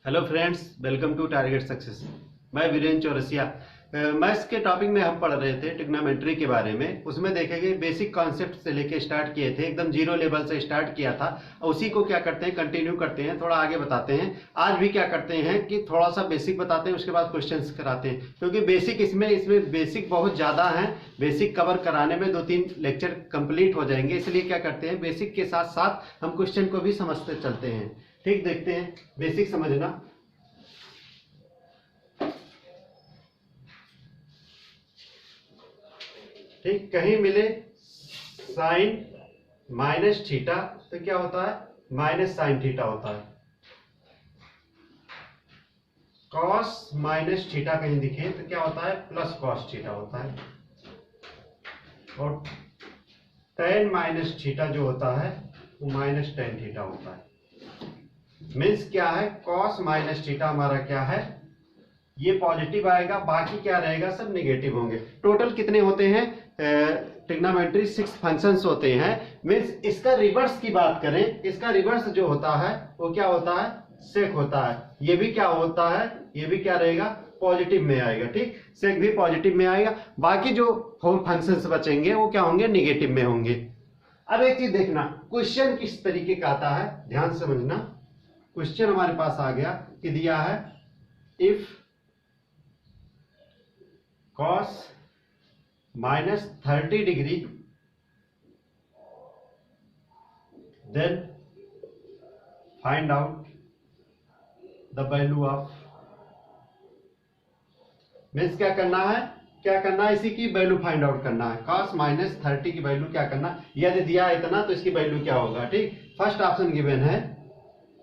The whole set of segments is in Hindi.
Hello friends, welcome to target success. मैं वीरेंद्र चौरसिया। मैथ्स के टॉपिक में हम पढ़ रहे थे ट्रिग्नोमेट्री के बारे में। उसमें देखेंगे बेसिक कॉन्सेप्ट से लेके स्टार्ट किए थे, एकदम जीरो लेवल से स्टार्ट किया था। उसी को क्या करते हैं, कंटिन्यू करते हैं, थोड़ा आगे बताते हैं। आज भी क्या करते हैं कि थोड़ा सा बेसिक बताते हैं, उसके बाद क्वेश्चंस कराते हैं, क्योंकि बेसिक इसमें बेसिक बहुत ज़्यादा है। बेसिक कवर कराने में 2-3 लेक्चर कंप्लीट हो जाएंगे, इसलिए क्या करते हैं बेसिक के साथ साथ हम क्वेश्चन को भी समझते चलते हैं। ठीक, देखते हैं बेसिक समझना। ठीक, कहीं मिले साइन माइनस थीटा तो क्या होता है, माइनस साइन थीटा होता है। कॉस माइनस थीटा कहीं दिखे तो क्या होता है, प्लस कॉस थीटा होता है। और टेन माइनस थीटा जो होता है वो माइनस टेन थीटा होता है। मीन्स क्या है, कॉस माइनस थीटा हमारा क्या है, ये पॉजिटिव आएगा, बाकी क्या रहेगा, सब नेगेटिव होंगे। टोटल कितने होते हैं ट्रिग्नोमेट्री 6 फंक्शंस होते हैं। मीन्स इसका रिवर्स की बात करें, इसका रिवर्स जो होता है वो क्या होता है, सेक होता है। ये भी क्या होता है, ये भी क्या रहेगा, पॉजिटिव में आएगा। ठीक, सेक भी पॉजिटिव में आएगा, बाकी जो 4 फंक्शंस बचेंगे वो क्या होंगे, नेगेटिव में होंगे। अब एक चीज देखना, क्वेश्चन किस तरीके का आता है, ध्यान से समझना। क्वेश्चन हमारे पास आ गया कि दिया है if cos minus 30 degree then find out the value of, means क्या करना है, इसी की वैल्यू फाइंड आउट करना है। cos minus 30 की वैल्यू क्या करना है, यदि दिया है इतना तो इसकी वैल्यू क्या होगा। ठीक, फर्स्ट ऑप्शन गिवन है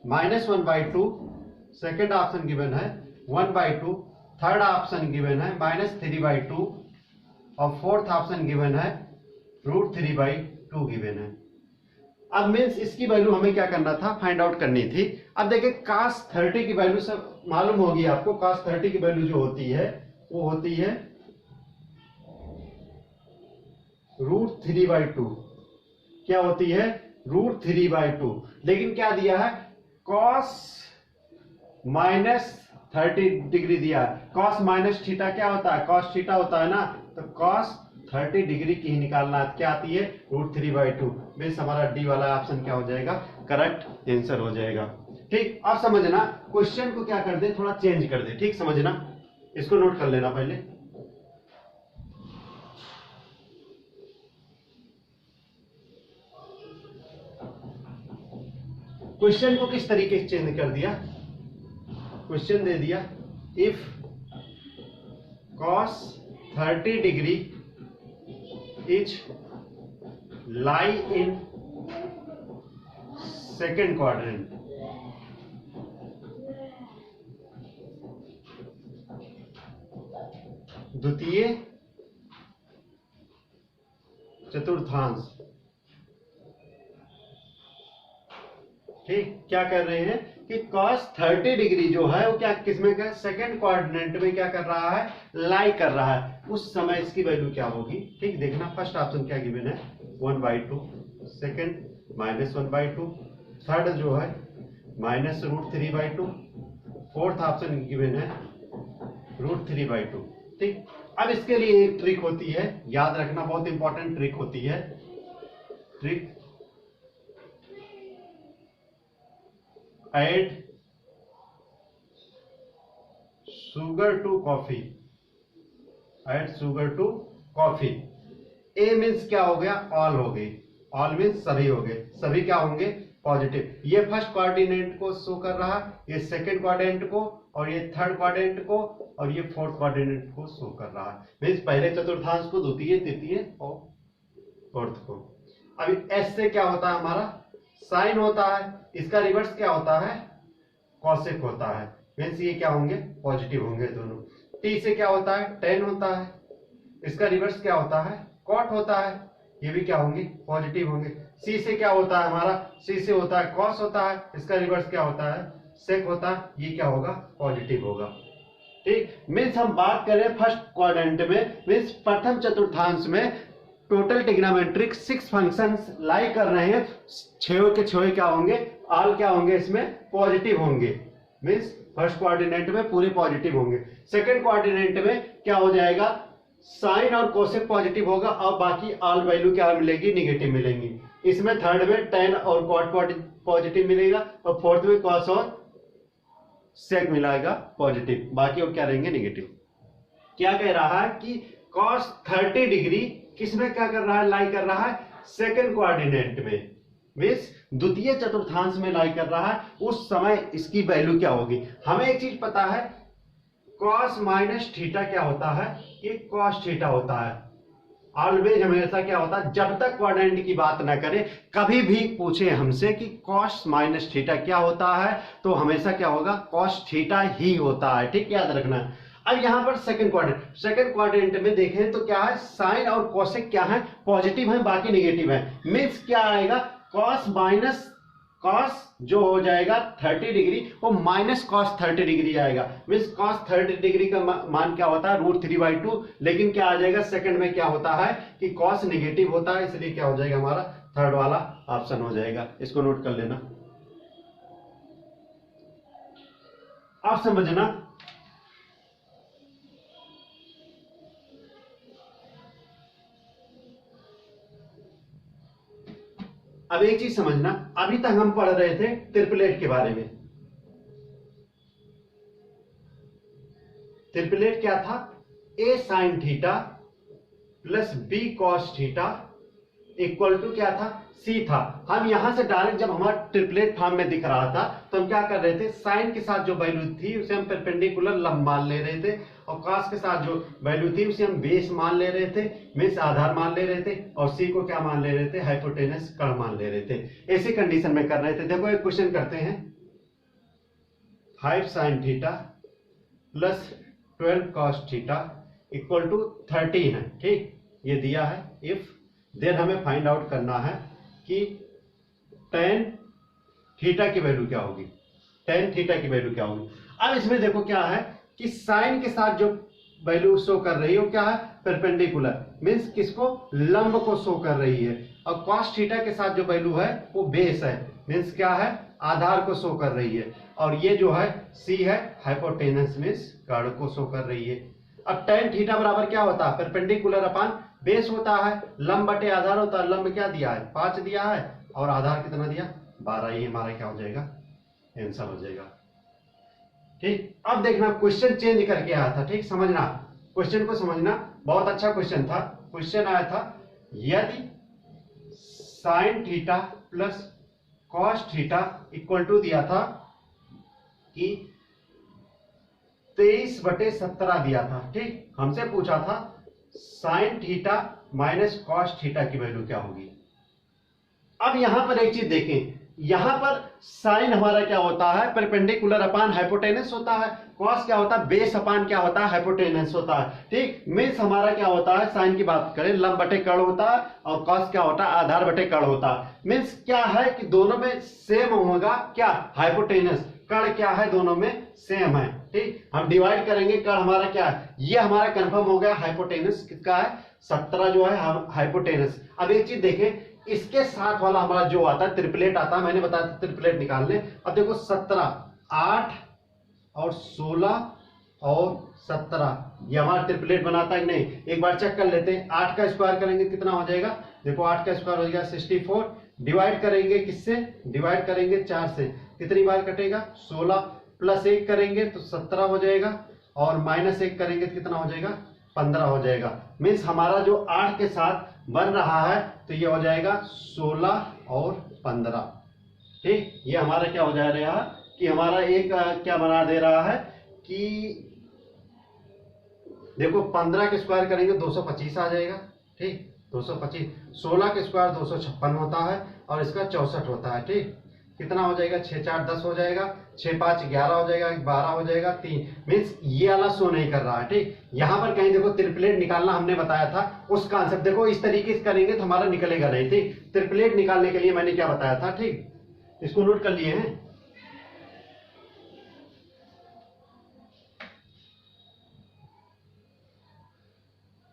-1/2, सेकेंड ऑप्शन गिवन है 1/2, थर्ड ऑप्शन गिवन है -3/2 और फोर्थ ऑप्शन गिवन है √3/2 गिवन है। अब मीन्स इसकी वैल्यू हमें क्या करना था, फाइंड आउट करनी थी। अब देखिए cos 30 की वैल्यू सब मालूम होगी आपको। cos 30 की वैल्यू जो होती है वो होती है √3/2। क्या होती है, √3/2। लेकिन क्या दिया है, cos -30 डिग्री दिया है। cos माइनस थीटा क्या होता है, cos थीटा होता है ना, तो cos 30 डिग्री की ही निकालना है। क्या आती है, √3/2। मीन्स हमारा डी वाला ऑप्शन क्या हो जाएगा, करेक्ट आंसर हो जाएगा। ठीक, अब समझना, क्वेश्चन को क्या कर दे, थोड़ा चेंज कर दे। ठीक, समझना, इसको नोट कर लेना पहले। क्वेश्चन को किस तरीके से चेंज कर दिया, क्वेश्चन दे दिया if cos 30 degree is lie in second quadrant, द्वितीय चतुर्थांश। ठीक, क्या कर रहे हैं कि cos 30 डिग्री जो है वो क्या किसमें का, सेकंड क्वाड्रेंट में क्या कर रहा है, लाई कर रहा है। उस समय इसकी वैल्यू क्या होगी। ठीक, देखना, फर्स्ट ऑप्शन क्या गिवन है 1/2, सेकंड -1/2, थर्ड जो है -√3/2, फोर्थ ऑप्शन गिवन है √3/2। ठीक, अब इसके लिए एक ट्रिक होती है, याद रखना, बहुत इंपॉर्टेंट ट्रिक होती है। Trick, add sugar to coffee, add sugar to coffee. A means क्या हो गया, ऑल हो गई, ऑल मीन्स सभी हो गए, सभी क्या होंगे, पॉजिटिव। ये फर्स्ट क्वाड्रेंट को शो कर रहा, ये सेकंड क्वाड्रेंट को, और ये थर्ड क्वाड्रेंट को, और ये फोर्थ क्वाड्रेंट को शो कर रहा है। मीन्स पहले चतुर्थांश को, द्वितीय, तृतीय और फोर्थ को। अभी एस से क्या होता है, हमारा साइन होता है, इसका रिवर्स क्या होता है, कॉसेक होता है। मीन्स ये क्या होंगे, पॉजिटिव होंगे दोनों। टी से क्या होता है, टेन होता है, इसका रिवर्स क्या होता है, कॉट होता है, ये भी क्या होंगे, पॉजिटिव होंगे। सी से क्या होता है हमारा, सी से होता है कॉस होता है, इसका रिवर्स क्या होता है, सेक होता है, ये क्या होगा, पॉजिटिव होगा। ठीक, मीन्स हम बात करें फर्स्ट क्वाड्रेंट में, मीन्स प्रथम चतुर्थांश में टोटल ट्रिग्नोमेट्रिक 6 फंक्शंस लाई कर रहे हैं। 6 के 6 क्या होंगे, ऑल क्या होंगे, इसमें पॉजिटिव होंगे। मीन्स फर्स्ट कोऑर्डिनेट में पूरे पॉजिटिव होंगे, सेकंड कोऑर्डिनेट में क्या हो जाएगा, साइन और कोसेक पॉजिटिव होगा और बाकी ऑल वैल्यू क्या मिलेगी, निगेटिव मिलेंगी। इसमें थर्ड में टेन और कॉट पॉजिटिव मिलेगा और फोर्थ में कॉस और सेक मिलेगा पॉजिटिव, बाकी और क्या रहेंगे, निगेटिव। क्या कह रहा है कि cos 30 डिग्री किसमें क्या कर रहा है, लाई कर रहा है सेकंड कोऑर्डिनेट में, मींस द्वितीय चतुर्थांश में लाई कर रहा है। उस समय इसकी वैल्यू क्या होगी। हमें एक चीज पता है, cos माइनस थीटा क्या होता है, ये cos थीटा होता है। ऑलवेज हमेशा क्या होता है, जब तक क्वाड्रेंट की बात ना करें, कभी भी पूछे हमसे कि cos माइनस थीटा क्या होता है, तो हमेशा क्या होगा, cos थीटा ही होता है। ठीक, याद रखना। अब यहां पर सेकंड क्वाड्रेंट में देखें तो क्या है, साइन और कोसेक क्या है, पॉजिटिव है, बाकी नेगेटिव है। मीन्स क्या आएगा, cos माइनस cos जो हो जाएगा 30 डिग्री वो माइनस cos 30 डिग्री आएगा। मीन्स cos 30 डिग्री का मान क्या होता है, √3/2। लेकिन क्या आ जाएगा, सेकंड में क्या होता है कि cos नेगेटिव होता है, इसलिए क्या हो जाएगा, हमारा थर्ड वाला ऑप्शन हो जाएगा। इसको नोट कर लेना, आप समझना। अब एक चीज समझना, अभी तक हम पढ़ रहे थे ट्रिपलेट के बारे में। ट्रिपलेट क्या था, a sin theta plus b cos theta equal to क्या था, c था। हम यहां से डायरेक्ट जब हमारा ट्रिपलेट फॉर्म में दिख रहा था तो हम क्या कर रहे थे, साइन के साथ जो वैल्यू थी उसे हम परपेंडिकुलर लंब मान ले रहे थे और cos के साथ जो वैल्यू थी उसे हम बेस मान ले रहे थे, मीन्स आधार मान ले रहे थे, और c को क्या मान ले रहे थे, हाइपोटेनस कर्ण मान ले रहे थे। ऐसी कंडीशन में कर रहे थे। देखो एक क्वेश्चन करते हैं, 5 sin theta plus 12 cos theta equal to 13 है। ठीक, ये दिया है। इफ देन हमें फाइंड आउट करना है कि tan थीटा की वैल्यू क्या होगी, tan थीटा की वैल्यू क्या होगी। अब इसमें देखो क्या है कि साइन के साथ जो वैल्यू शो कर रही है वो क्या है, परपेंडिकुलर, मींस किसको, लंब को शो कर रही है। और cos थीटा के साथ जो वैल्यू है वो बेस है, मींस क्या है, आधार को शो कर रही है। और ये जो है c है, हाइपोटेनस मींस कर्ण को शो कर रही है। अब tan थीटा बराबर क्या होता है, परपेंडिकुलर अपान बेस होता है, लंब बटे आधार होता है। लंब क्या दिया है, 5 दिया है, और आधार कितना दिया, 12। ये हमारा क्या हो जाएगा, आंसर हो जाएगा। ठीक, अब देखना क्वेश्चन चेंज करके आया था। ठीक, समझना, क्वेश्चन को समझना, बहुत अच्छा क्वेश्चन था। क्वेश्चन आया था, यदि sine theta plus cos theta equal to दिया था कि 23/17 दिया था। ठीक, हमसे पूछा था sign theta minus cos theta की वैल्यू क्या होगी। अब यहां पर एक चीज देखें, यहां पर साइन हमारा क्या होता है, परपेंडिकुलर अपान हाइपोटेनस होता है। कॉस क्या होता है, बेस अपान क्या होता है, हाइपोटेनस होता है। ठीक, मीन्स हमारा क्या होता है, साइन की बात करें लंब बटे कर्ण होता है, और कॉस क्या होता है, आधार बटे कर्ण होता है। मीन्स क्या है कि दोनों में सेम होगा क्या, हाइपोटेनस। कर्ण क्या है, दोनों में सेम है। ठीक, हम डिवाइड करेंगे, कर्ण हमारा क्या है, ये हमारा कंफर्म हो गया, हाइपोटेनस किसका है, 17 जो है हाइपोटेनस। अब एक चीज देखें, इसके साथ वाला हमारा जो आता है ट्रिपलेट आता है, मैंने बताया था ट्रिपलेट निकालने। अब देखो 17, 8 और 16 और 17, ये हमारा ट्रिपलेट बनाता है कि नहीं, एक बार चेक कर लेते हैं। 8 का स्क्वायर करेंगे कितना हो जाएगा, देखो 8 का स्क्वायर हो जाएगा 64। डिवाइड करेंगे किससे, डिवाइड करेंगे 4 से, कितनी बार कटेगा, 16, प्लस 1 करेंगे तो 17 हो जाएगा, और माइनस 1 करेंगे तो कितना हो जाएगा, 15 हो जाएगा। मीन्स हमारा जो 8 के साथ बन रहा है तो ये हो जाएगा 16 और 15। ठीक, ये हमारा क्या हो जा रहा है कि हमारा एक क्या बना दे रहा है कि देखो 15 के स्क्वायर करेंगे 225 आ जाएगा। ठीक, 225, 16 के स्क्वायर 256 होता है, और इसका 64 होता है। ठीक, कितना हो जाएगा, 6 4 10 हो जाएगा, 6 5 11 हो जाएगा, 12 हो जाएगा, 3। मीन्स ये वाला शो नहीं कर रहा है। ठीक, यहां पर कहीं देखो ट्रिपलेट निकालना हमने बताया था, उस कॉन्सेप्ट देखो इस तरीके से करेंगे तो हमारा निकलेगा नहीं। ठीक, ट्रिपलेट निकालने के लिए मैंने क्या बताया था। ठीक, इसको नोट कर लिए हैं।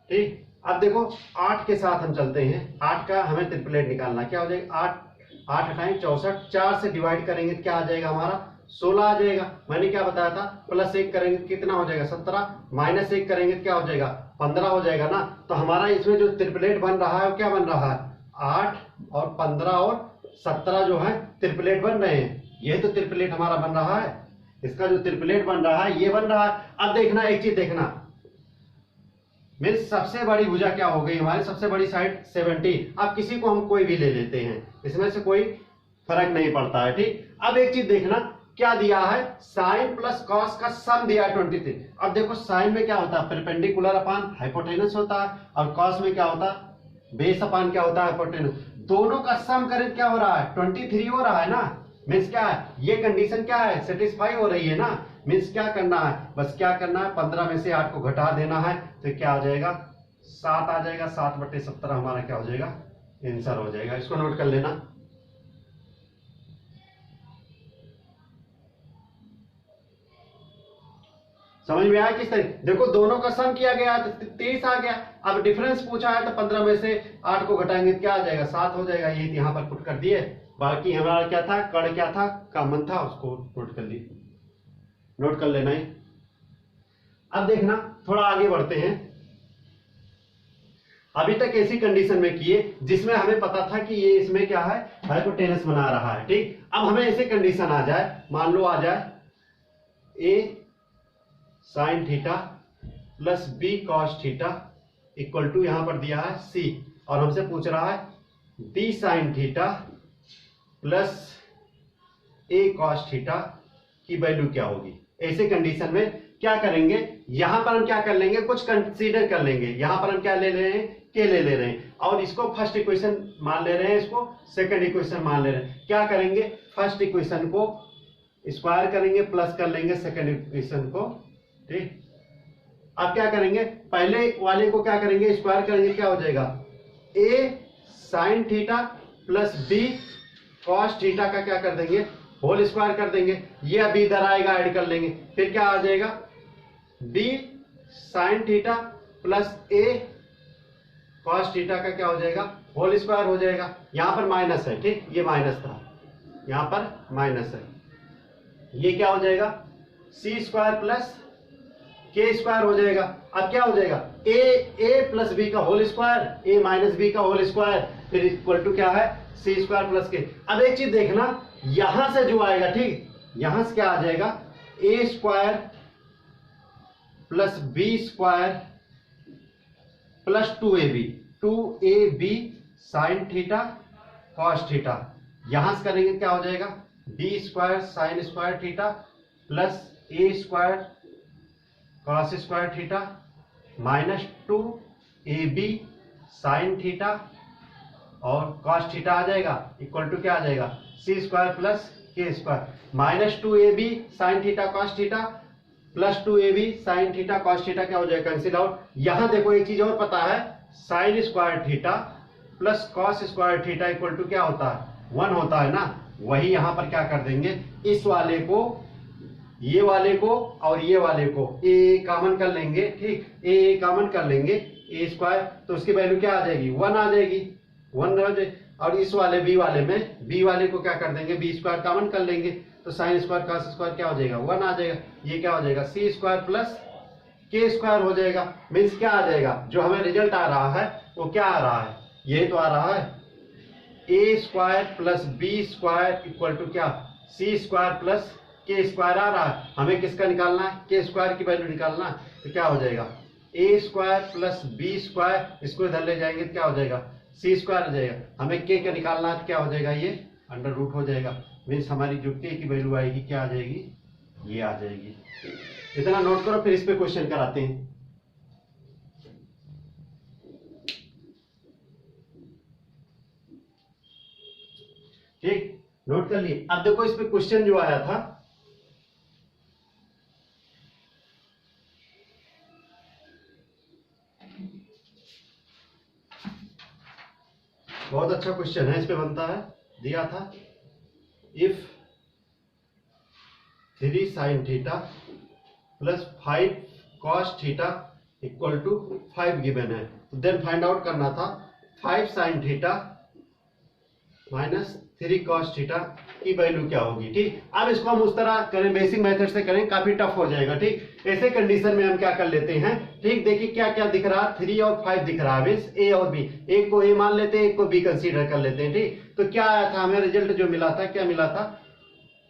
ठीक, अब देखो 8 के साथ हम चलते हैं, 8 का हमें ट्रिपलेट निकालना, क्या हो जाएगा, 8 8 हटाएं 64, 4 से डिवाइड करेंगे तो क्या आ जाएगा हमारा 16 आ जाएगा। मैंने क्या बताया था, प्लस 1 करेंगे कितना हो जाएगा 17, माइनस 1 करेंगे क्या हो जाएगा 15 हो जाएगा ना। तो हमारा इसमें जो ट्रिपलेट बन रहा है वो क्या बन रहा है, 8 और 15 और 17 जो है ट्रिपलेट बन रहे हैं। ये तो ट्रिपलेट हमारा बन रहा है, इसका जो ट्रिपलेट बन रहा है ये बन रहा है। अब देखना एक चीज देखना, मेरी सबसे बड़ी भुजा क्या हो गई हमारी, सबसे बड़ी साइड 70। अब किसी को हम कोई भी ले लेते हैं, इसमें से कोई फर्क नहीं पड़ता है, ठीक। अब एक चीज देखना क्या दिया है, साइन प्लस कॉस का सम दिया है 23। अब देखो साइन में क्या होता है, परपेंडिकुलर अपान हाइपोटेनस होता है, और कॉस में क्या होता है, बेस अपान क्या होता है, हाइपोटेनस। दोनों का सम करें क्या हो रहा है, 23 हो रहा है ना। मीन्स क्या है, ये कंडीशन क्या है, सेटिस्फाई हो रही है ना। मीन्स क्या करना है, बस क्या करना है, 15 में से 8 को घटा देना है, तो क्या आ जाएगा 7 आ जाएगा। 7/17 हमारा क्या हो जाएगा, आंसर हो जाएगा। इसको नोट कर लेना। समझ में आया किस तरीके, देखो दोनों का सम किया गया तो 23 आ गया। अब डिफरेंस पूछा है तो 15 में से 8 को घटाएंगे क्या आ जाएगा, 7 हो जाएगा। ये यहां पर पुट कर दिए, बाकी हमारा क्या था, कड़ क्या था, कॉमन था, उसको नोट कर लिए, नोट कर लेना है। अब देखना थोड़ा आगे बढ़ते हैं। अभी तक ऐसी कंडीशन में किए जिसमें हमें पता था कि ये इसमें क्या है, हाइपोटेनस बना रहा है, ठीक। अब हमें ऐसी कंडीशन आ जाए, मान लो आ जाए A sine theta plus B cos theta equal to, यहां पर दिया है सी, और हमसे पूछ रहा है डी साइन थीटा प्लस ए कॉस थीटा की वैल्यू क्या होगी। ऐसे कंडीशन में क्या करेंगे, यहां पर हम क्या कर लेंगे, कुछ कंसीडर कर लेंगे। यहां पर हम क्या ले रहे हैं, के ले रहे हैं, और इसको फर्स्ट इक्वेशन मान ले रहे हैं, इसको सेकंड इक्वेशन मान ले रहे हैं। क्या करेंगे, फर्स्ट इक्वेशन को स्क्वायर करेंगे, प्लस कर लेंगे सेकंड इक्वेशन को, ठीक। अब क्या करेंगे, पहले वाले को क्या करेंगे, स्क्वायर करेंगे, क्या हो जाएगा A sine theta plus B cos theta का क्या कर देंगे, होल स्क्वायर कर देंगे। ये अभी इधर आएगा, ऐड कर लेंगे, फिर क्या आ जाएगा बी साइन थीटा प्लस ए कॉस थीटा का क्या हो जाएगा, होल स्क्वायर हो जाएगा। यहां पर माइनस है, ठीक, ये माइनस था, यहां पर माइनस है। ये क्या हो जाएगा, C square plus K square हो जाएगा। अब क्या हो जाएगा, ए प्लस बी का होल स्क्वायर, ए माइनस बी का होल स्क्वायर, फिर इक्वल टू क्या है, सी स्क्वायर प्लस के। अब एक चीज देखना, यहां से जो आएगा, ठीक, यहां से क्या आ जाएगा, A square plus B square plus 2ab sine theta cos theta. यहां से करेंगे क्या हो जाएगा, D square sine square theta plus A square cos square theta minus 2ab sine theta और कॉस थीटा आ जाएगा, इक्वल टू क्या आ जाएगा, C square plus K square. Minus 2ab sine theta cos theta plus 2ab sine theta cos theta क्या हो जाएगा, कैंसिल आउट। यहां देखो एक चीज और पता है, sine square theta plus cos square theta equal to क्या होता है, 1 होता है ना। वही यहां पर क्या कर देंगे, इस वाले को, ये वाले को और ये वाले को ए कॉमन कर लेंगे, ठीक, ए कॉमन कर लेंगे, ए स्क्वायर, तो उसकी वैल्यू क्या आ जाएगी, 1 आ जाएगी, 1 रह जाए। और इस वाले बी वाले में, बी वाले को क्या कर देंगे, बी स्क्वायर कॉमन कर लेंगे, तो साइन स्क्वायर कॉस स्क्वायर क्या हो जाएगा, 1 आ जाएगा। ये क्या हो जाएगा, C square plus K square हो जाएगा। मीन्स क्या आ जाएगा, जो हमें रिजल्ट आ रहा है वो क्या आ रहा है, ये तो आ रहा है A square plus B square equal to क्या, C square plus K square आ रहा है। हमें किसका निकालना है, के स्क्वायर की वैल्यू निकालना है, तो क्या हो जाएगा A square plus B square, इसको इधर ले जाएंगे तो क्या हो जाएगा, सी स्क्वायर हो जाएगा। हमें के का निकालना है तो क्या हो जाएगा, ये अंडर रूट हो जाएगा। मीन्स हमारी जो के की वैल्यू आएगी क्या आ जाएगी, ये आ जाएगी। इतना नोट करो, फिर इस पे क्वेश्चन कराते हैं। ठीक, नोट कर लिए। अब देखो इस पे क्वेश्चन जो आया था, बहुत अच्छा क्वेश्चन है, इस पे बनता है, दिया था if 3 sine theta plus 5 cos theta equal to 5 given है, तो देन फाइंड आउट करना था 5 sine theta minus 3 cos theta की वैल्यू क्या होगी। ठीक, अब इसको हम उस तरह करें, बेसिक मेथड से करें, काफी टफ हो जाएगा। ठीक, ऐसे कंडीशन में हम क्या कर लेते हैं, ठीक, देखिए क्या क्या दिख रहा है, 3 और 5 दिख रहा है, ए और बी, एक को ए मान लेते हैं, एक को बी कंसीडर कर लेते हैं। ठीक, तो क्या आया था हमें रिजल्ट जो मिला था, क्या मिला था,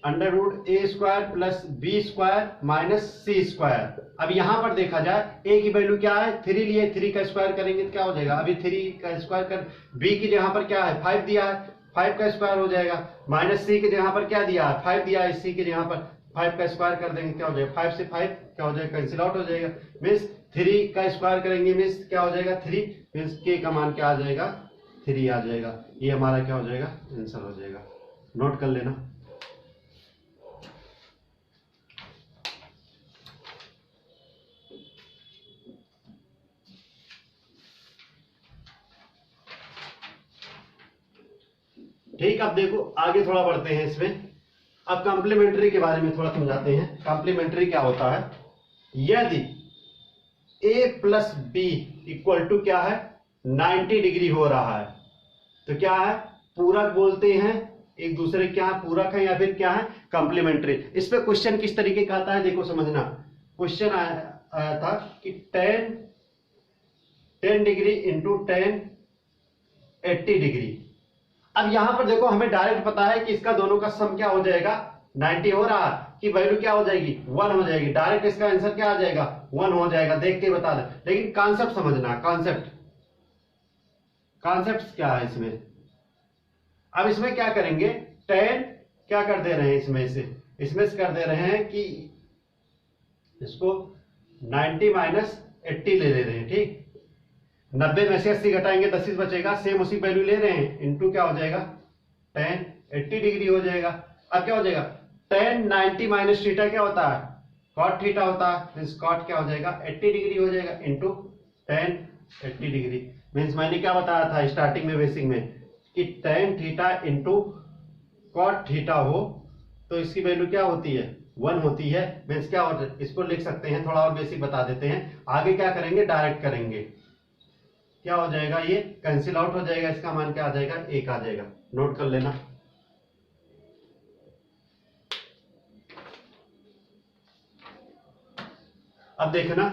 under root A square plus B square minus C square. अब यहां पर देखा जाए ए की वैल्यू क्या है, 3 लिए, 3 का स्क्वायर करेंगे तो क्या हो जाएगा, अभी 3 का स्क्वायर कर, बी की जगह पर क्या है 5 दिया है, 5 का स्क्वायर हो जाएगा, माइनस सी की जगह पर क्या दिया है 5 दिया है, सी की जगह पर 5 का स्क्वायर कर देंगे क्या हो जाएगा, 5 से 5 क्या हो जाएगा, कैंसिल आउट हो जाएगा, मीन्स 3 का स्क्वायर करेंगे मीन्स क्या हो जाएगा 3, मीन्स के का मान क्या आ जाएगा 3 आ जाएगा। ये हमारा क्या हो जाएगा, आंसर हो जाएगा। नोट कर लेना। ठीक, अब देखो आगे थोड़ा बढ़ते हैं इसमें। अब कॉम्प्लीमेंट्री के बारे में थोड़ा समझाते हैं। कॉम्प्लीमेंट्री क्या होता है, यदि a plus B equal to क्या है 90 डिग्री हो रहा है तो क्या है, पूरक बोलते हैं, एक दूसरे क्या है पूरक है, या फिर क्या है कॉम्प्लीमेंट्री। इस पे क्वेश्चन किस तरीके का आता है देखो समझना। क्वेश्चन आया था कि 10 डिग्री इंटू 10 80 डिग्री। अब यहां पर देखो हमें डायरेक्ट पता है कि इसका दोनों का सम क्या हो जाएगा 90 हो रहा है कि वैल्यू क्या हो जाएगी 1 हो जाएगी, डायरेक्ट इसका आंसर क्या आ जाएगा 1 हो जाएगा, देख के बता दे। लेकिन कॉन्सेप्ट समझना, कॉन्सेप्ट क्या है इसमें। अब इसमें क्या करेंगे, 10 क्या कर दे रहे हैं इसमें से कर दे रहे हैं कि इसको 90 माइनस 80 ले रहे हैं। ठीक, 90 में से 80 घटाएंगे 10 बचेगा, सेम उसी वैल्यू ले रहे हैं, इनटू क्या हो जाएगा 10 80 डिग्री हो जाएगा। अब क्या हो जाएगा 10 90 माइनस थीटा क्या होता है कॉट थीटा होता है, कॉट क्या हो जाएगा 80 डिग्री हो जाएगा, इंटू 10 80 डिग्री। मीन्स मैंने क्या बताया था स्टार्टिंग में बेसिक में कि tan theta into cot theta हो तो इसकी वैल्यू क्या होती है 1 होती है। मीन्स क्या होता है, इसको लिख सकते हैं, थोड़ा और बेसिक बता देते हैं। आगे क्या करेंगे, डायरेक्ट करेंगे, क्या हो जाएगा ये कैंसिल आउट हो जाएगा, इसका मान क्या आ जाएगा 1 आ जाएगा। नोट कर लेना। अब देखना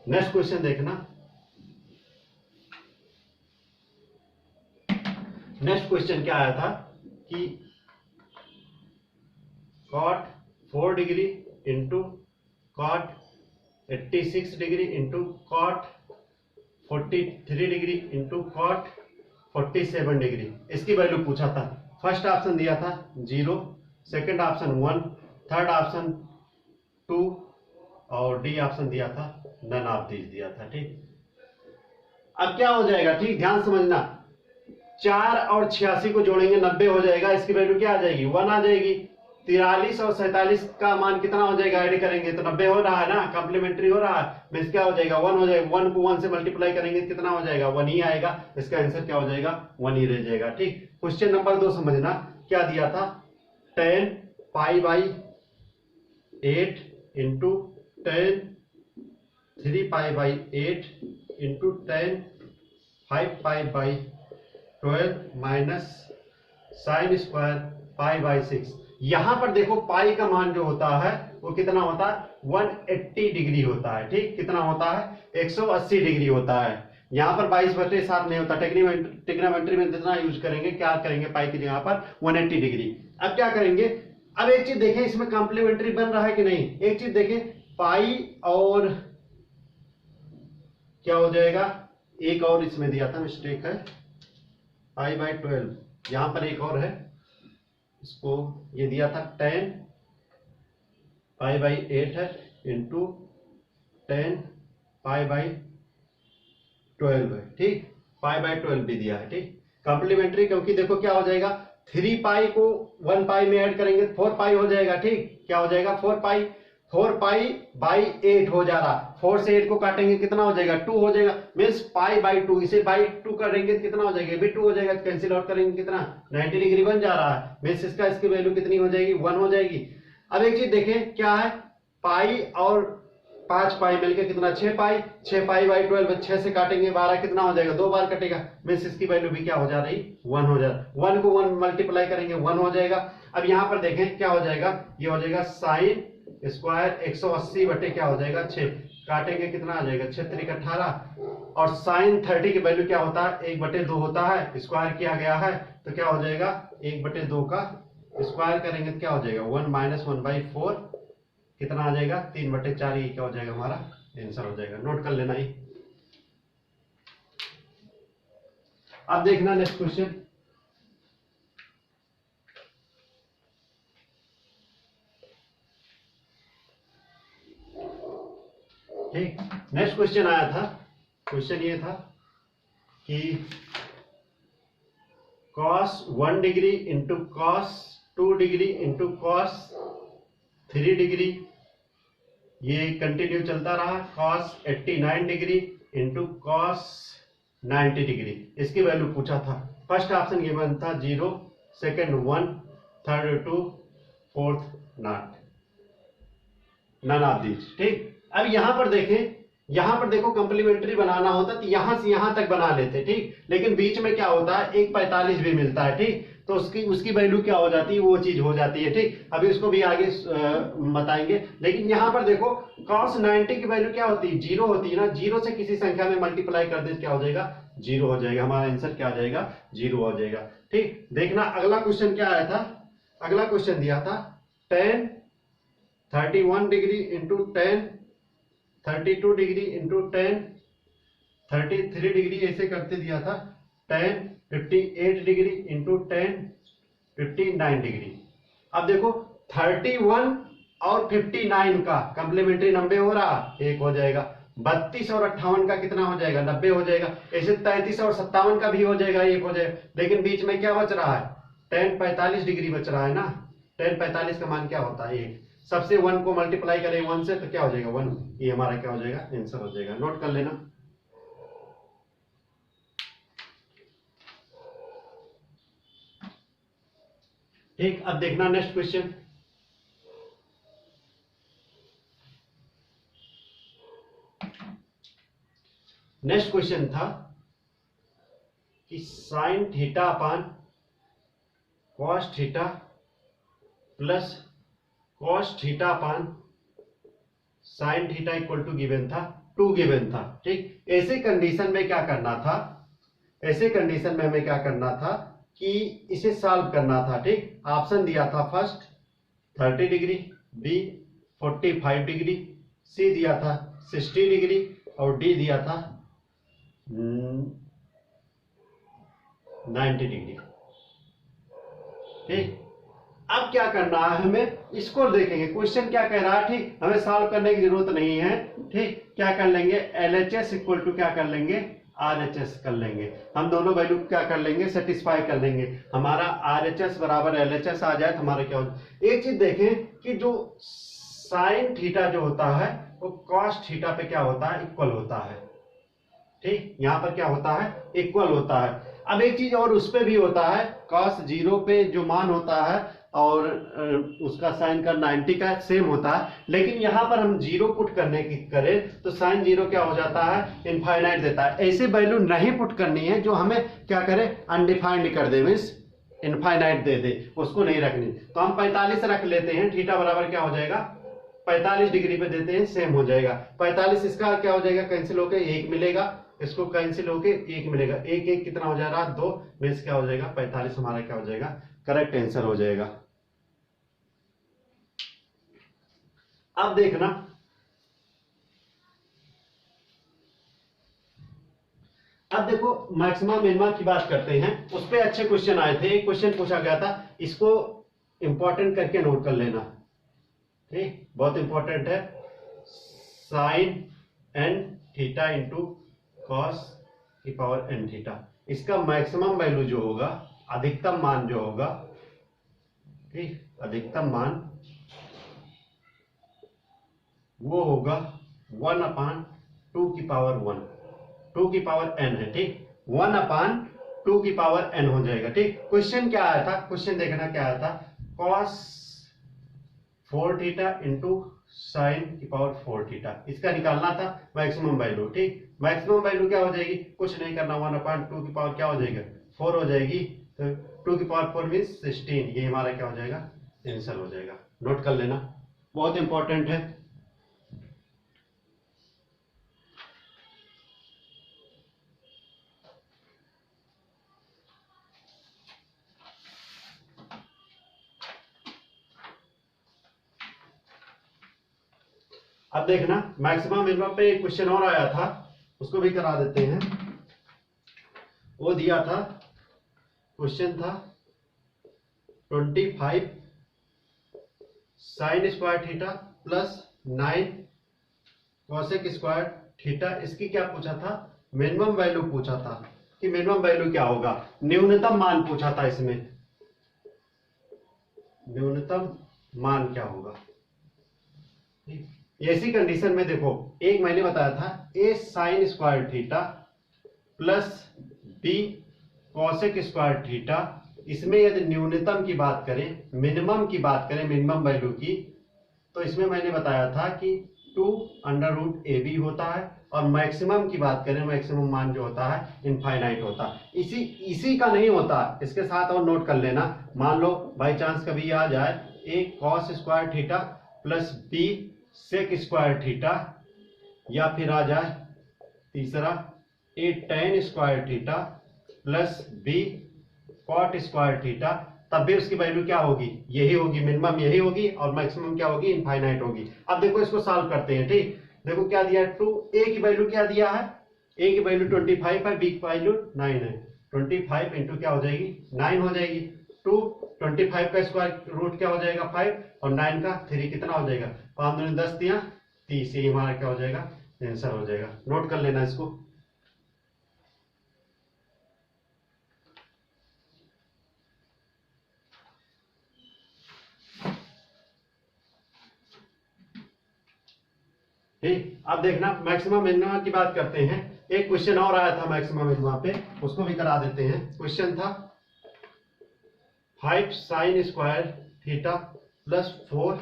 नेक्स्ट क्वेश्चन देखना। नेक्स्ट क्वेश्चन क्या आया था कि cot 4 degree into cot 86 degree into cot 43 degree into cot 47 degree, इसकी वैल्यू पूछा था। फर्स्ट ऑप्शन दिया था 0, सेकंड ऑप्शन 1, थर्ड ऑप्शन 2 और डी ऑप्शन दिया था नन ऑफ दीज दिया था। ठीक, अब क्या हो जाएगा, ठीक ध्यान समझना, 4 और 86 को जोड़ेंगे 90 हो जाएगा, इसकी वैल्यू क्या आ जाएगी 1 आ जाएगी। 43 और 47 का मान कितना हो जाएगा, ऐड करेंगे तो 90 हो रहा है ना, कॉम्प्लीमेंट्री हो रहा है, मींस क्या हो जाएगा 1 हो जाएगा। 1 को 1 से मल्टीप्लाई करेंगे कितना हो जाएगा 1 ही आएगा, इसका आंसर क्या हो जाएगा 1 ही रह जाएगा। ठीक, क्वेश्चन नंबर 2 समझना, क्या दिया था 10 pi by 8 into 10 3 pi by 8 into 10 5 pi by 12 minus sine square pi by 6। यहां पर देखो पाई का मान जो होता है वो कितना होता है 180 डिग्री होता है। ठीक, कितना होता है 180 डिग्री होता है। यहां पर 22/7 नहीं होता, टेक्नोमेट्री में जितना यूज करेंगे क्या करेंगे पाई की जगह पर 180 डिग्री। अब क्या करेंगे, अब एक चीज देखें इसमें कॉम्प्लीमेंट्री बन रहा है कि नहीं, एक चीज देखें पाई और क्या हो जाएगा, एक और इसमें दिया था मिस्टेक है पाई बाई 12, यहां पर एक और है, इसको ये दिया था 10 पाई बाई 8 है इंटू 10 पाई बाई 12 है। ठीक, पाई बाई 12 भी दिया है। ठीक, कॉम्प्लीमेंट्री क्योंकि देखो क्या हो जाएगा 3 पाई को 1 पाई में ऐड करेंगे 4 पाई हो जाएगा। ठीक, क्या हो जाएगा 4 पाई बाई 8 हो जा रहा, 4 से 8 को काटेंगे कितना हो जाएगा 2 हो जाएगा, मीन्स पाई बाई 2, इसे बाई 2 करेंगे कितना हो जाएगा भी 2 हो जाएगा, कैंसिल आउट करेंगे कितना 90 डिग्री बन जा रहा है, मीन्स इसकी वैल्यू कितनी हो जाएगी 1 हो जाएगी। अब एक चीज देखें क्या है पाई और 5 पाई मिलके कितना 6 पाई, 6 पाई बाई 12, 6 से काटेंगे 12 कितना हो जाएगा, 2 बार कटेगा, मीन्स इसकी वैल्यू भी क्या हो जा रही 1 हो जा रहा, 1 को 1 मल्टीप्लाई करेंगे 1 हो जाएगा। अब यहाँ पर देखें क्या हो जाएगा, ये हो जाएगा साइन स्क्वायर 180 बटे क्या हो जाएगा 6, काटेंगे कितना आ जाएगा 6 त्रिक 18, और साइन 30 की वैल्यू क्या होता है 1/2 होता है, स्क्वायर किया गया है तो क्या हो जाएगा 1/2 का स्क्वायर करेंगे तो क्या हो जाएगा 1 - 1/4 कितना आ जाएगा 3/4, ये क्या हो जाएगा हमारा आंसर हो जाएगा। नोट कर लेना ही। अब देखना नेक्स्ट क्वेश्चन, ठीक। नेक्स्ट क्वेश्चन आया था, क्वेश्चन ये था कि cos 1 degree into cos 2 degree into cos 3 degree, ये कंटिन्यू चलता रहा, cos 89 degree into cos 90 degree, इसकी वैल्यू पूछा था। फर्स्ट ऑप्शन गिवन था 0, second 1, third 2, fourth not, none of these, ठीक। अब यहां पर देखें, यहां पर देखो कंप्लीमेंट्री बनाना होता तो यहां से यहां तक बना लेते, ठीक, लेकिन बीच में क्या होता है एक 45 भी मिलता है, ठीक, तो उसकी वैल्यू क्या हो जाती है, वो चीज हो जाती है, ठीक। अभी उसको भी आगे बताएंगे, लेकिन यहां पर देखो cos 90 की वैल्यू क्या होती है 0 होती है ना, 0 से किसी संख्या में मल्टीप्लाई कर दे क्या हो जाएगा 0 हो जाएगा, हमारा आंसर क्या आ जाएगा 0 हो जाएगा, ठीक। देखना अगला क्वेश्चन क्या आया था, अगला क्वेश्चन दिया था tan 31 degree into tan 32 degree into tan 33 degree, ऐसे करते दिया था tan 58 degree into tan 59 degree. अब देखो 31 और 59 का कंप्लीमेंट्री 90 हो रहा, एक हो जाएगा, 32 और 58 का कितना हो जाएगा 90 हो जाएगा, ऐसे 33 और 57 का भी हो जाएगा, एक हो जाएगा, लेकिन बीच में क्या बच रहा है tan 45 डिग्री बच रहा है ना, tan 45 का मान क्या होता है 1, सबसे 1 को मल्टीप्लाई करें 1 से तो क्या हो जाएगा 1, ये हमारा क्या हो जाएगा आंसर हो जाएगा। नोट कर लेना। ठीक, अब देखना नेक्स्ट क्वेश्चन, नेक्स्ट क्वेश्चन था कि sine theta upon cos theta plus cos theta upon sine theta equal to given था 2 गिवन था, ठीक। ऐसे कंडीशन में क्या करना था, ऐसे कंडीशन में हमें क्या करना था कि इसे सॉल्व करना था, ठीक। ऑप्शन दिया था फर्स्ट 30 डिग्री, बी 45 डिग्री, सी दिया था 60 डिग्री और डी दिया था 90 डिग्री, ठीक। अब क्या करना है हमें, इसको देखेंगे क्वेश्चन क्या कह रहा है, ठीक, हमें सॉल्व करने की जरूरत नहीं है, ठीक। क्या कर लेंगे LHS इक्वल टू क्या कर लेंगे RHS कर लेंगे, हम दोनों वैल्यू क्या कर लेंगे सेटिस्फाई कर लेंगे, हमारा RHS बराबर LHS आ जाए तो हमारा क्या हो। एक चीज देखें कि जो साइन थीटा जो होता है वो कॉस थीटा पे क्या होता है इक्वल होता है, ठीक, यहां पर क्या होता है इक्वल होता है। अब एक चीज और उस पे भी होता है, cos 0 पे जो मान होता है और उसका साइन का 90 का सेम होता है, लेकिन यहां पर हम 0 पुट करने की करें तो साइन 0 क्या हो जाता है इनफाइनाइट देता है, ऐसे वैल्यू नहीं पुट करनी है जो हमें क्या करे अनडिफाइंड कर दे, मींस इनफाइनाइट दे दे, उसको नहीं रखनी, तो हम 45 रख लेते हैं, थीटा बराबर क्या हो जाएगा 45 डिग्री पे देते हैं, सेम हो जाएगा 45, इसका क्या हो जाएगा कैंसिल होकर 1 मिलेगा, इसको कैंसिल होके 1 मिलेगा, 1 1 कितना हो जा रहा 2, मींस क्या हो जाएगा 45 हमारा क्या हो जाएगा करेक्ट आंसर हो जाएगा। अब देखना अब देखो मैक्सिमम मिनिमम की बात करते हैं, उस पे अच्छे क्वेश्चन आए थे, एक क्वेश्चन पूछा गया था, इसको इंपॉर्टेंट करके नोट कर लेना, ठीक, बहुत इंपॉर्टेंट है, sine n theta into cos की पावर n थीटा, इसका मैक्सिमम वैल्यू जो होगा अधिकतम मान जो होगा, ठीक, अधिकतम मान वो होगा 1/2 की पावर 1, 2 की पावर n है, ठीक, 1/2 की पावर n हो जाएगा, ठीक। क्वेश्चन क्या आया था, क्वेश्चन देखना क्या आया था, cos 4 थीटा इंटू साइन की पावर 4 थीटा, इसका निकालना था मैक्सिमम वैल्यू। ठीक, मैक्सिमम वैल्यू क्या हो जाएगी, कुछ नहीं करना, 1/2 की पावर क्या हो जाएगा 4 हो जाएगी, तो 2 की पावर 4 मीन्स 16, ये हमारा क्या हो जाएगा आंसर हो जाएगा। नोट कर लेना, बहुत इंपॉर्टेंट है। अब देखना मैक्सिमम मिनिमम पे एक क्वेश्चन और आया था, उसको भी करा देते हैं। वो दिया था, क्वेश्चन था 25 sign square theta plus 9 cosec square theta. इसकी क्या पूछा था, मिनिमम वैल्यू पूछा था कि मिनिमम वैल्यू क्या होगा, न्यूनतम मान पूछा था। इसमें न्यूनतम मान क्या होगा। ऐसी कंडीशन में देखो, एक मैंने बताया था A sine square theta plus B cosec square theta. इसमें यदि न्यूनतम की बात करें, मिनिमम की बात करें, मिनिमम वैल्यू की, तो इसमें मैंने बताया था कि 2√ab होता है, और मैक्सिमम की बात करें, मैक्सिमम मान जो होता है इनफाइनाइट होता है। इसी का नहीं होता, इसके साथ और नोट कर लेना। मान लो बाई चांस कभी आ जाए A cos square theta plus B sec square theta, या फिर आ जाए तीसरा A tan square theta plus B cot square theta, तब भी उसकी वैल्यू क्या होगी, यही होगी, मिनिमम यही होगी, और मैक्सिमम क्या होगी, इनफाइनाइट होगी। अब देखो इसको सॉल्व करते हैं। ठीक, देखो क्या दिया है, 2 ए की वैल्यू क्या दिया है, ए की वैल्यू 25 है, बी की वैल्यू 9 है। 25 इंटू क्या हो जाएगी 9 हो जाएगी। 2 25 का स्क्वायर रूट क्या हो जाएगा 5, और 9 का 3 कितना हो जाएगा 5 दूनी 10 दिया 30, ये हमारा क्या हो जाएगा आंसर हो जाएगा। नोट कर लेना इसको। ठीक, अब देखना मैक्सिमम मिनिमम की बात करते हैं। एक क्वेश्चन और आया था मैक्सिमम मिनिमम पे, उसको भी करा देते हैं। क्वेश्चन था 5 sign square theta plus 4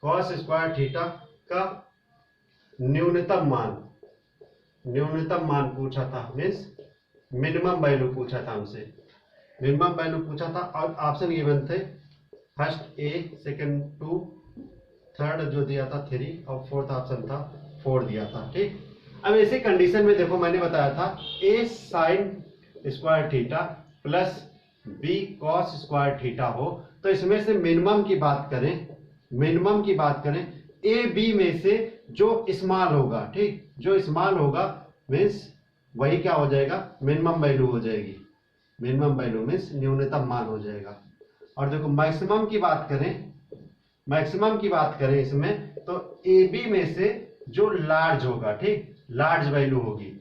cos square theta का न्यूनतम मान पूछा था, मीन्स मिनिमम वैल्यू पूछा था हमसे, मिनिमम वैल्यू पूछा था। और ऑप्शन गिवन थे फर्स्ट ए, सेकंड 2, थर्ड जो दिया था 3, और फोर्थ ऑप्शन था 4 दिया था। ठीक, अब ऐसी कंडीशन में देखो मैंने बताया था A sine square theta plus B cos square theta हो, तो इसमें से मिनिमम की बात करें, ए बी में से जो स्मॉल होगा, ठीक, जो स्मॉल होगा मीन्स वही क्या हो जाएगा मिनिमम वैल्यू हो जाएगी। मिनिमम वैल्यू मीन्स न्यूनतम मान हो जाएगा। और देखो मैक्सिमम की बात करें इसमें, तो ए बी में से जो लार्ज होगा, ठीक, लार्ज वैल्यू होगी,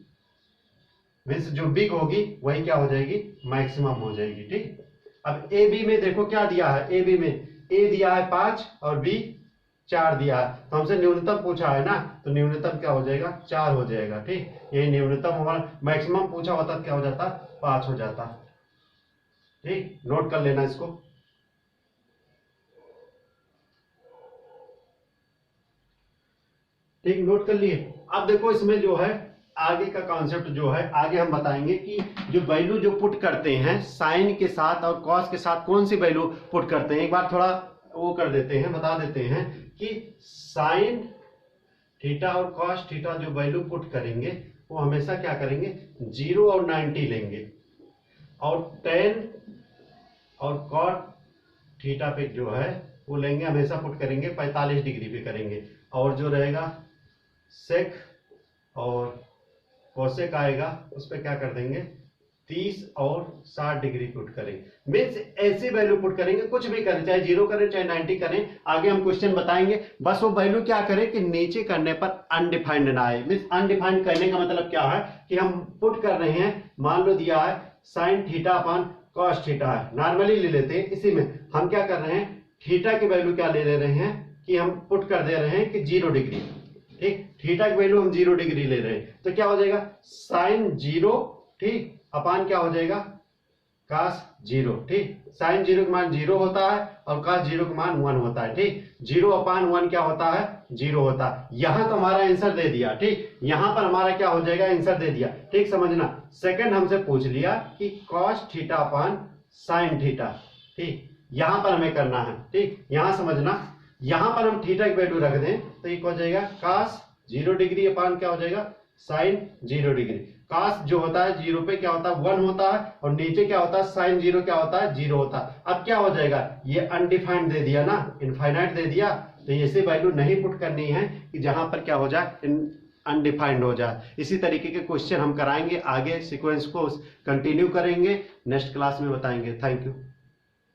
मीन्स जो बिग होगी वही क्या हो जाएगी मैक्सिमम हो जाएगी। ठीक, अब ए बी में देखो क्या दिया है, ए बी में ए दिया है 5 और बी 4 दिया है, तो हमसे न्यूनतम पूछा है ना, तो न्यूनतम क्या हो जाएगा 4 हो जाएगा। ठीक, यही न्यूनतम हमारा, मैक्सिमम पूछा होता तो क्या हो जाता 5 हो जाता। ठीक, नोट कर लेना इसको। ठीक, नोट कर लिए। अब देखो इसमें जो है आगे का कॉन्सेप्ट जो है, आगे हम बताएंगे कि जो वैल्यू जो पुट करते हैं साइन के साथ और कॉस के साथ कौन सी वैल्यू पुट करते हैं, एक बार थोड़ा वो कर देते हैं, बता देते हैं कि साइन थीटा और कॉस थीटा जो वैल्यू पुट करेंगे वो हमेशा क्या करेंगे 0 और 90 लेंगे, और टेन और कॉट थीटा पे जो है वो लेंगे, हमेशा पुट करेंगे 45 डिग्री पे करेंगे, और जो रहेगा सेक और कोसेक आएगा उस पर क्या कर देंगे 30 और 60 डिग्री पुट करेंगे। मीन्स ऐसी वैल्यू पुट करेंगे, कुछ भी करें, चाहे 0 करें चाहे 90 करें, आगे हम क्वेश्चन बताएंगे। बस वो वैल्यू क्या करें कि नीचे करने पर अनडिफाइंड ना आए। मीन्स अनडिफाइंड करने का मतलब क्या है कि हम पुट कर रहे हैं, मान लो दिया है sine theta upon cos theta है, नॉर्मली ले लेते हैं, इसी में हम क्या कर रहे हैं थीटा की वैल्यू क्या ले रहे हैं कि हम पुट कर दे रहे हैं कि 0 डिग्री। ठीक, थीटा की वैल्यू हम 0 डिग्री ले रहे हैं, तो क्या हो जाएगा साइन 0, ठीक, अपान क्या हो जाएगा cos 0, ठीक। sin 0 का मान 0 होता है और cos 0 का मान 1 होता है, ठीक। 0/1 क्या होता है? 0 होता है। यहां तो हमारा आंसर दे दिया, ठीक। यहां पर हमारा क्या हो जाएगा? आंसर दे दिया, ठीक। समझना, सेकंड हमसे पूछ लिया कि cos θ/sin θ, ठीक। यहां पर हमें करना है, ठीक। यहां समझना, यहां पर हम थीटा की वैल्यू रख दें तो एक हो जाएगा cos 0 डिग्री अपान क्या हो जाएगा? sin 0 degree. cos जो होता है 0 पे क्या होता है? 1 होता है और नीचे क्या होता है? sin 0 क्या होता है? 0 होता है। अब क्या हो जाएगा? ये अनडिफाइंड दे दिया ना, इनफाइनाइट दे दिया, तो ऐसी वैल्यू नहीं पुट करनी है कि जहां पर क्या हो जाए? अनडिफाइंड हो जाए। इसी तरीके के क्वेश्चन हम कराएंगे आगे, सीक्वेंस को कंटिन्यू करेंगे, नेक्स्ट क्लास में बताएंगे। Thank you.